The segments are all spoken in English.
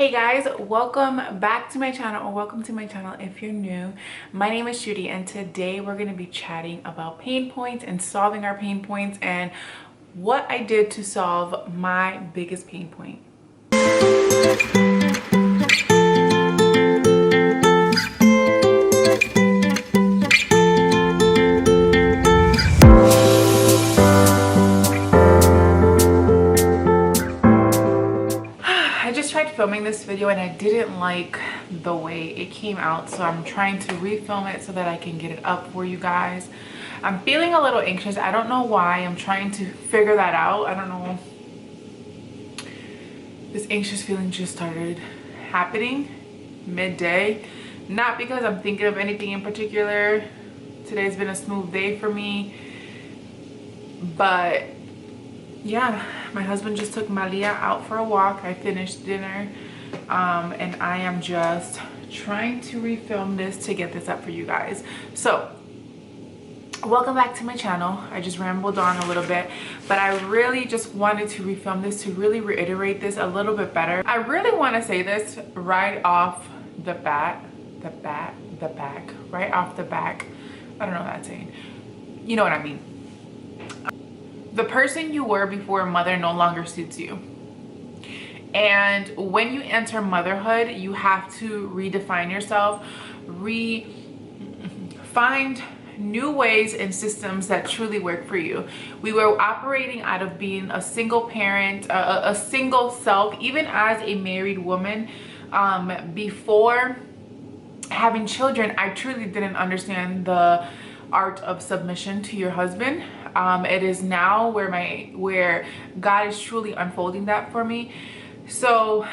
Hey guys, welcome back to my channel, or welcome to my channel if you're new. My name is Judy, and today we're going to be chatting about pain points and solving our pain points and what I did to solve my biggest pain point. Filming this video and I didn't like the way it came out, so I'm trying to refilm it so that I can get it up for you guys. I'm feeling a little anxious. I don't know why. I'm trying to figure that out. I don't know. This anxious feeling just started happening midday. Not because I'm thinking of anything in particular. Today's been a smooth day for me, but yeah, my husband just took Malia out for a walk. I finished dinner and I am just trying to refilm this to get this up for you guys. So welcome back to my channel. I just rambled on a little bit, but I really just wanted to refilm this to really reiterate this a little bit better. I really want to say this right off the back, right off the back. I don't know what that's saying. You know what I mean. The person you were before mother no longer suits you. And when you enter motherhood, you have to redefine yourself, find new ways and systems that truly work for you. We were operating out of being a single parent, a single self, even as a married woman. Before having children, I truly didn't understand the art of submission to your husband. It is now where God is truly unfolding that for me. So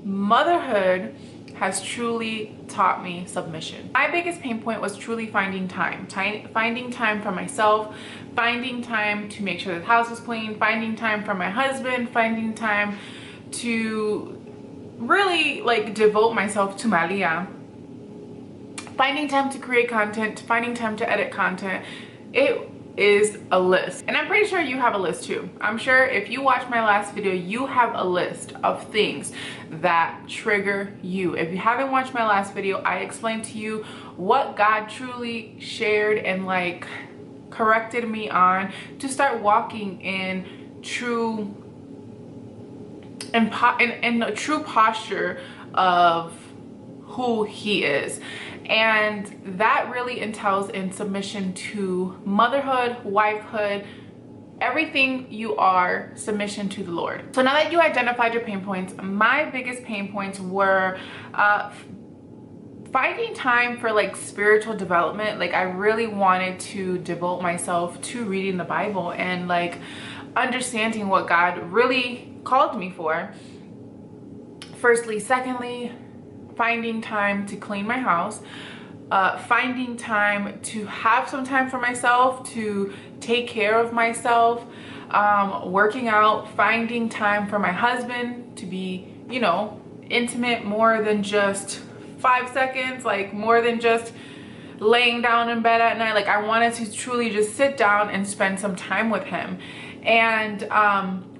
motherhood has truly taught me submission. My biggest pain point was truly finding time for myself, finding time to make sure the house was clean, finding time for my husband, finding time to really like devote myself to Malia, finding time to create content, finding time to edit content. It is a list, and I'm pretty sure you have a list too. I'm sure if you watch my last video, you have a list of things that trigger you. If you haven't watched my last video, I explained to you what God truly shared and like corrected me on to start walking in true in a true posture of who he is. And that really entails in submission to motherhood, wifehood, everything you are, submission to the Lord. So now that you identified your pain points, my biggest pain points were finding time for like spiritual development. Like I really wanted to devote myself to reading the Bible and like understanding what God really called me for. Firstly. Secondly, finding time to clean my house, finding time to have some time for myself, to take care of myself, working out, finding time for my husband to be, you know, intimate more than just 5 seconds, like more than just laying down in bed at night. Like I wanted to truly just sit down and spend some time with him. And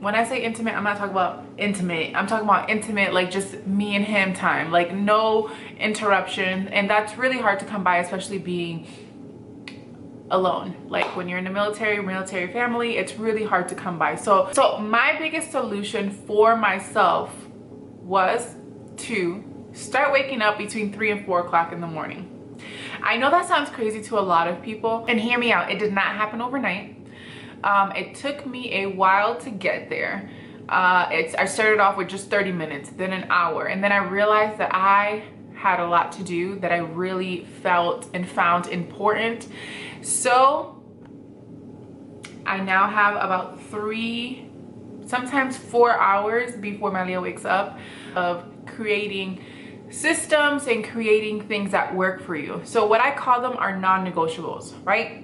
when I say intimate, I'm not talking about intimate. I'm talking about intimate, like just me and him time, like no interruption. And that's really hard to come by, especially being alone. Like when you're in a military family, it's really hard to come by. So my biggest solution for myself was to start waking up between 3 and 4 o'clock in the morning. I know that sounds crazy to a lot of people, and hear me out. It did not happen overnight. It took me a while to get there. I started off with just 30 minutes, then an hour, and then I realized that I had a lot to do that I really felt and found important. So I now have about 3, sometimes 4 hours before Malia wakes up of creating systems and creating things that work for you. So what I call them are non-negotiables, right?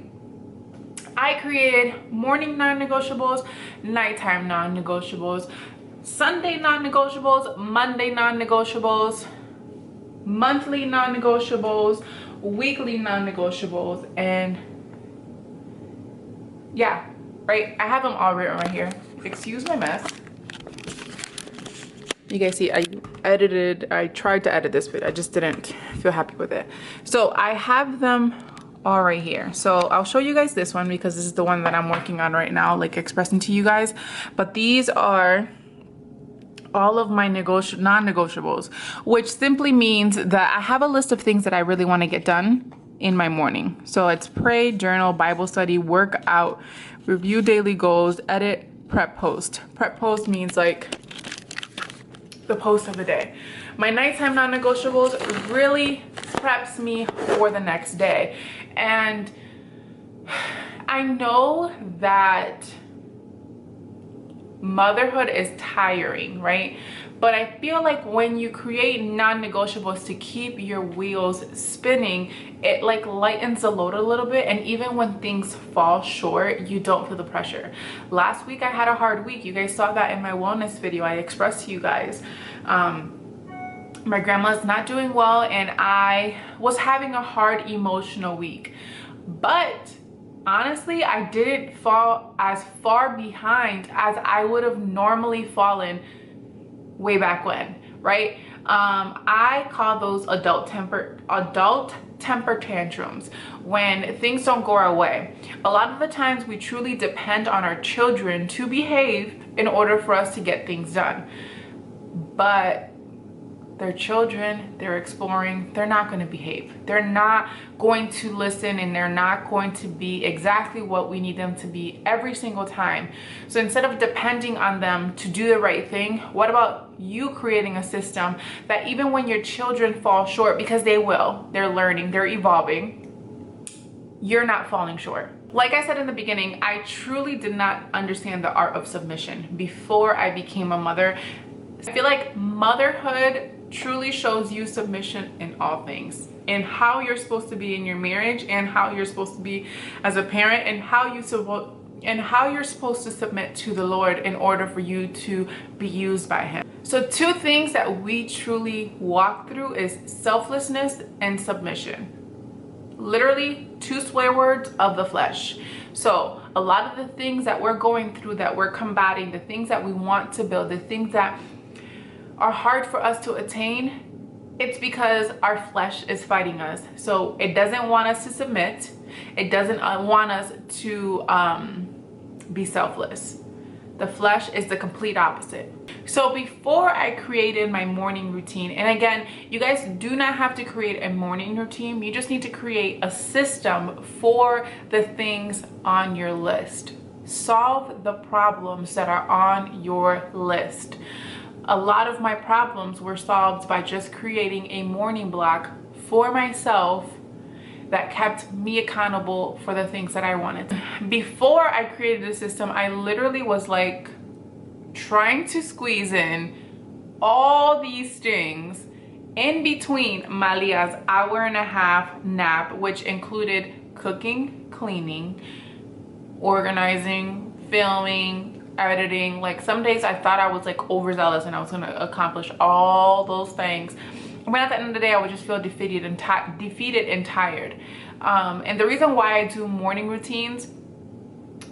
I created morning non-negotiables, nighttime non-negotiables, Sunday non-negotiables, Monday non-negotiables, monthly non-negotiables, weekly non-negotiables, and yeah, right? I have them all written right here. Excuse my mess. You guys see, I tried to edit this video. I just didn't feel happy with it. So I have them all right here. So I'll show you guys this one because this is the one that I'm working on right now, like expressing to you guys. But these are all of my non-negotiables, which simply means that I have a list of things that I really want to get done in my morning. So it's pray, journal, Bible study, work out, review daily goals, edit, prep post. Prep post means like the post of the day. My nighttime non-negotiables really preps me for the next day. And I know that motherhood is tiring, right? But I feel like when you create non-negotiables to keep your wheels spinning, it like lightens the load a little bit. And even when things fall short, you don't feel the pressure. Last week I had a hard week. You guys saw that in my wellness video. I expressed to you guys. My grandma's not doing well and I was having a hard emotional week. But honestly, I didn't fall as far behind as I would have normally fallen way back when, right? I call those adult temper tantrums, when things don't go our way. A lot of the times we truly depend on our children to behave in order for us to get things done. But they're children, they're exploring, they're not going to behave. They're not going to listen, and they're not going to be exactly what we need them to be every single time. So instead of depending on them to do the right thing, what about you creating a system that even when your children fall short, because they will, they're learning, they're evolving, you're not falling short. Like I said in the beginning, I truly did not understand the art of submission before I became a mother. I feel like motherhood truly shows you submission in all things, in how you're supposed to be in your marriage, and how you're supposed to be as a parent, and how you're supposed to submit to the Lord in order for you to be used by him. So two things that we truly walk through is selflessness and submission. Literally two swear words of the flesh. So a lot of the things that we're going through, that we're combating, the things that we want to build, the things that are hard for us to attain, it's because our flesh is fighting us. So it doesn't want us to submit. It doesn't want us to be selfless. The flesh is the complete opposite. So before I created my morning routine, and again, you guys do not have to create a morning routine. You just need to create a system for the things on your list. Solve the problems that are on your list. A lot of my problems were solved by just creating a morning block for myself that kept me accountable for the things that I wanted. Before I created the system, I literally was like trying to squeeze in all these things in between Malia's hour-and-a-half nap, which included cooking, cleaning, organizing, filming, editing. Like some days I thought I was like overzealous and I was going to accomplish all those things, but at the end of the day I would just feel defeated and tired. And the reason why I do morning routines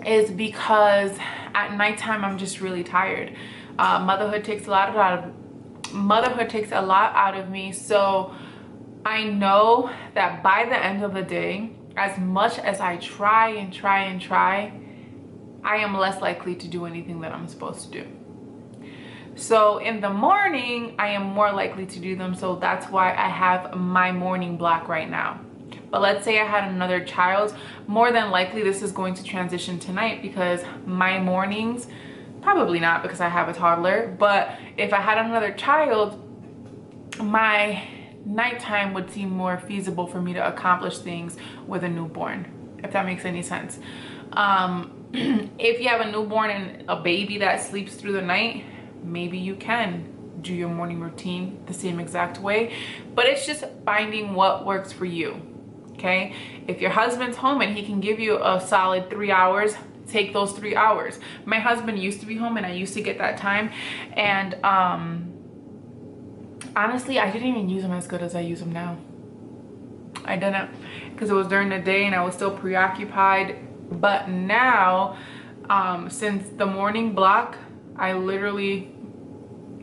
is because at nighttime I'm just really tired. Motherhood takes a lot out of me. So I know that by the end of the day, as much as I try and try, I am less likely to do anything that I'm supposed to do. So in the morning, I am more likely to do them. So that's why I have my morning block right now. But let's say I had another child, more than likely this is going to transition tonight, because my mornings, probably not because I have a toddler, but if I had another child, my nighttime would seem more feasible for me to accomplish things with a newborn, if that makes any sense. If you have a newborn and a baby that sleeps through the night, maybe you can do your morning routine the same exact way, but it's just finding what works for you. Okay, if your husband's home and he can give you a solid 3 hours, take those 3 hours. My husband used to be home and I used to get that time, and honestly I didn't even use him as good as I use him now. I didn't, because it was during the day and I was still preoccupied. But now since the morning block, I literally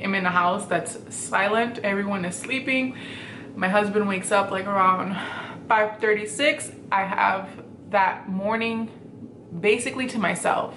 am in a house that's silent, everyone is sleeping. My husband wakes up like around 5:36. I have that morning basically to myself.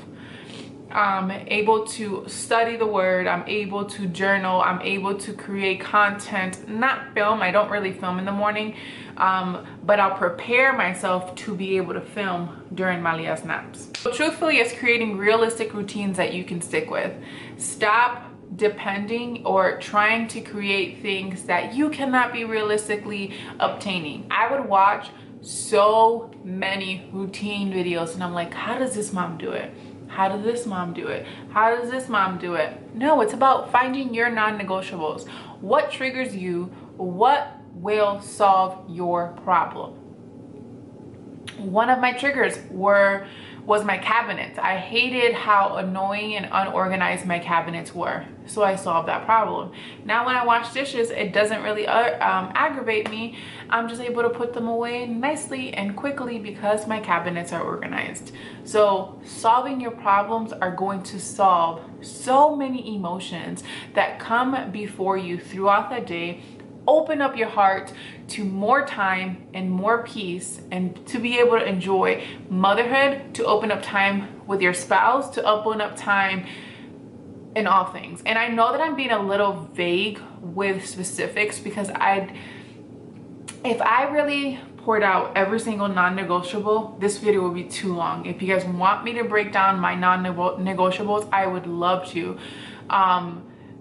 I'm able to study the word, I'm able to journal, I'm able to create content, not film. I don't really film in the morning, but I'll prepare myself to be able to film during Malia's naps. So truthfully, it's creating realistic routines that you can stick with. Stop depending or trying to create things that you cannot be realistically obtaining. I would watch so many routine videos and I'm like, how does this mom do it? How does this mom do it? How does this mom do it? No, it's about finding your non-negotiables. What triggers you? What will solve your problem? One of my triggers was my cabinets. I hated how annoying and unorganized my cabinets were. So I solved that problem. Now when I wash dishes, it doesn't really aggravate me. I'm just able to put them away nicely and quickly because my cabinets are organized. So solving your problems are going to solve so many emotions that come before you throughout the day. Open up your heart to more time and more peace, and to be able to enjoy motherhood, to open up time with your spouse, to open up time in all things. And I know that I'm being a little vague with specifics because if I really poured out every single non-negotiable, this video would be too long. If you guys want me to break down my non-negotiables, I would love to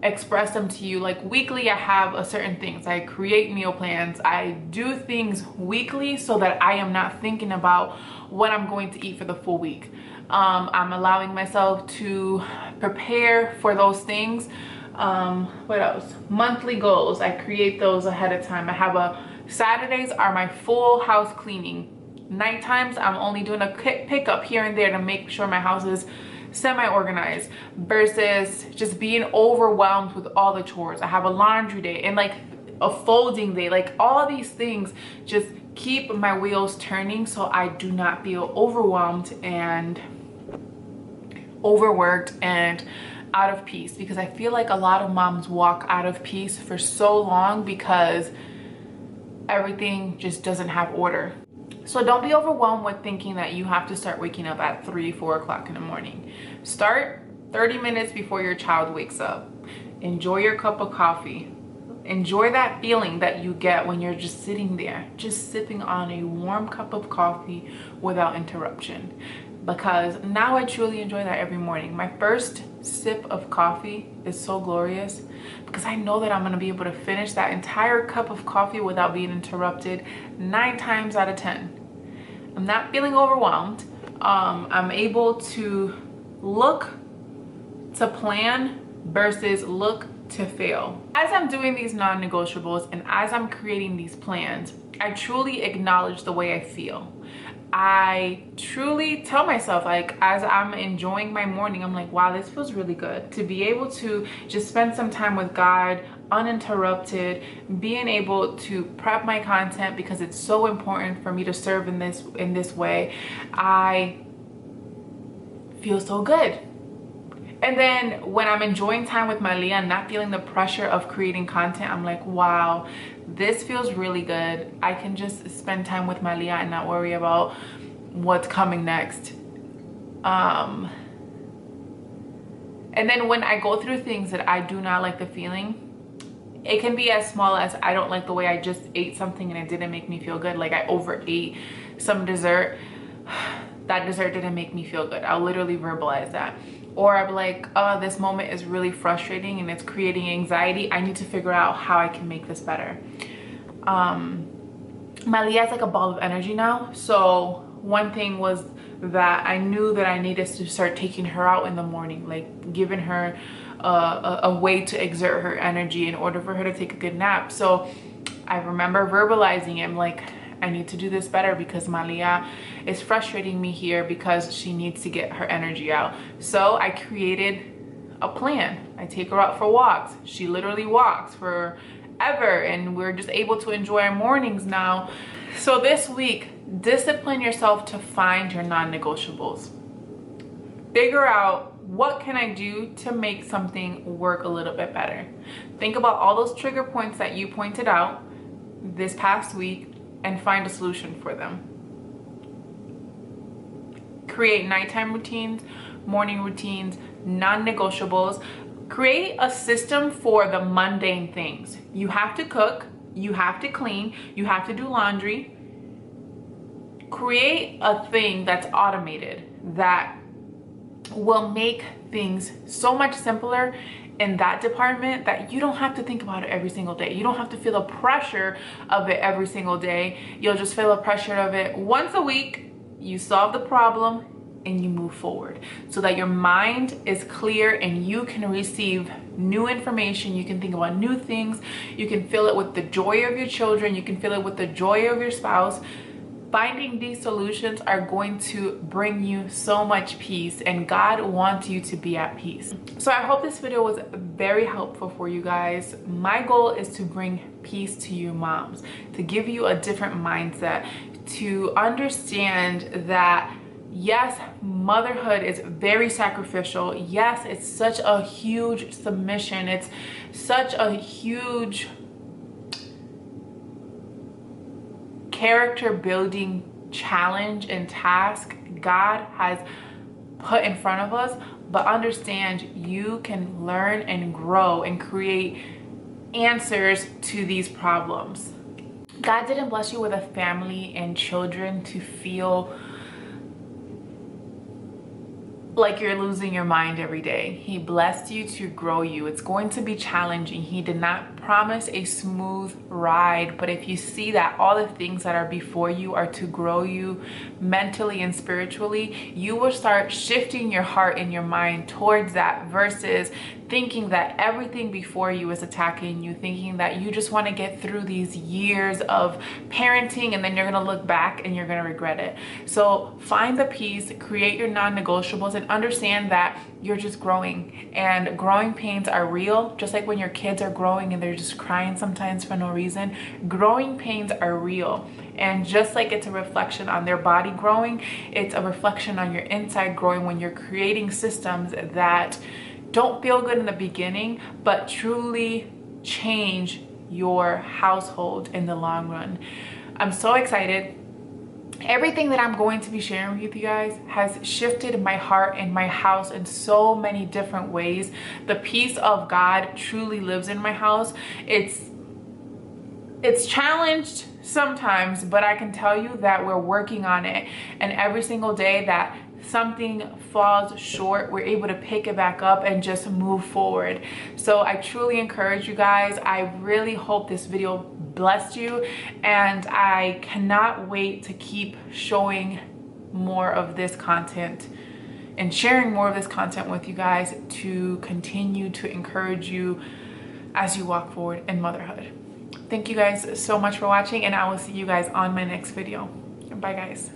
express them to you. Like weekly, I have a certain things. I create meal plans. I do things weekly so that I am not thinking about what I'm going to eat for the full week. I'm allowing myself to prepare for those things. What else? Monthly goals. I create those ahead of time. I have Saturdays are my full house cleaning. Night times, I'm only doing a quick pickup here and there to make sure my house is semi-organized versus just being overwhelmed with all the chores. I have a laundry day and like a folding day. Like all these things just keep my wheels turning so I do not feel overwhelmed and overworked and out of peace, because I feel like a lot of moms walk out of peace for so long because everything just doesn't have order. So don't be overwhelmed with thinking that you have to start waking up at 3-4 o'clock in the morning. Start 30 minutes before your child wakes up. Enjoy your cup of coffee. Enjoy that feeling that you get when you're just sitting there, just sipping on a warm cup of coffee without interruption. Because now I truly enjoy that every morning. My first sip of coffee is so glorious because I know that I'm going to be able to finish that entire cup of coffee without being interrupted 9 times out of 10. I'm not feeling overwhelmed. I'm able to look to plan versus look to fail. As I'm doing these non-negotiables and as I'm creating these plans, I truly acknowledge the way I feel. I truly tell myself, like, as I'm enjoying my morning, I'm like, wow, this feels really good to be able to just spend some time with God uninterrupted, being able to prep my content because it's so important for me to serve in this way. I feel so good. And then when I'm enjoying time with Malia and not feeling the pressure of creating content, I'm like, wow, this feels really good. I can just spend time with Malia and not worry about what's coming next. And then when I go through things that I do not like the feeling, it can be as small as I don't like the way I just ate something and it didn't make me feel good. Like I overate some dessert. That dessert didn't make me feel good. I'll literally verbalize that. Or I'm like, oh, this moment is really frustrating and it's creating anxiety. I need to figure out how I can make this better. Malia is like a ball of energy now. So one thing was that I knew that I needed to start taking her out in the morning, like giving her a way to exert her energy in order for her to take a good nap. So I remember verbalizing it. I'm like, I need to do this better because Malia is frustrating me here because she needs to get her energy out. So I created a plan. I take her out for walks. She literally walks forever and we're just able to enjoy our mornings now. So this week, discipline yourself to find your non-negotiables. Figure out what can I do to make something work a little bit better? Think about all those trigger points that you pointed out this past week and find a solution for them. Create nighttime routines, morning routines, non-negotiables. Create a system for the mundane things. You have to cook, you have to clean, you have to do laundry. Create a thing that's automated that will make things so much simpler in that department that you don't have to think about it every single day. You don't have to feel the pressure of it every single day. You'll just feel the pressure of it once a week. You solve the problem and you move forward so that your mind is clear and you can receive new information. You can think about new things. You can fill it with the joy of your children. You can fill it with the joy of your spouse. Finding these solutions are going to bring you so much peace, and God wants you to be at peace. So I hope this video was very helpful for you guys. My goal is to bring peace to you moms, to give you a different mindset, to understand that yes, motherhood is very sacrificial. Yes, it's such a huge submission. It's such a huge character building challenge and task God has put in front of us. But understand, you can learn and grow and create answers to these problems. God didn't bless you with a family and children to feel like you're losing your mind every day. He blessed you to grow you. It's going to be challenging. He did not promise a smooth ride, but if you see that all the things that are before you are to grow you mentally and spiritually, you will start shifting your heart and your mind towards that versus thinking that everything before you is attacking you, thinking that you just want to get through these years of parenting and then you're going to look back and you're going to regret it. So find the peace, create your non-negotiables, and understand that you're just growing, and growing pains are real. Just like when your kids are growing and they're just crying sometimes for no reason, growing pains are real. And just like it's a reflection on their body growing, it's a reflection on your inside growing when you're creating systems that don't feel good in the beginning, but truly change your household in the long run. I'm so excited. Everything that I'm going to be sharing with you guys has shifted my heart and my house in so many different ways. The peace of God truly lives in my house. It's challenged sometimes, but I can tell you that we're working on it, and every single day that something falls short, we're able to pick it back up and just move forward. So I truly encourage you guys. I really hope this video blessed you, and I cannot wait to keep showing more of this content and sharing more of this content with you guys to continue to encourage you as you walk forward in motherhood. Thank you guys so much for watching, and I will see you guys on my next video. Bye guys.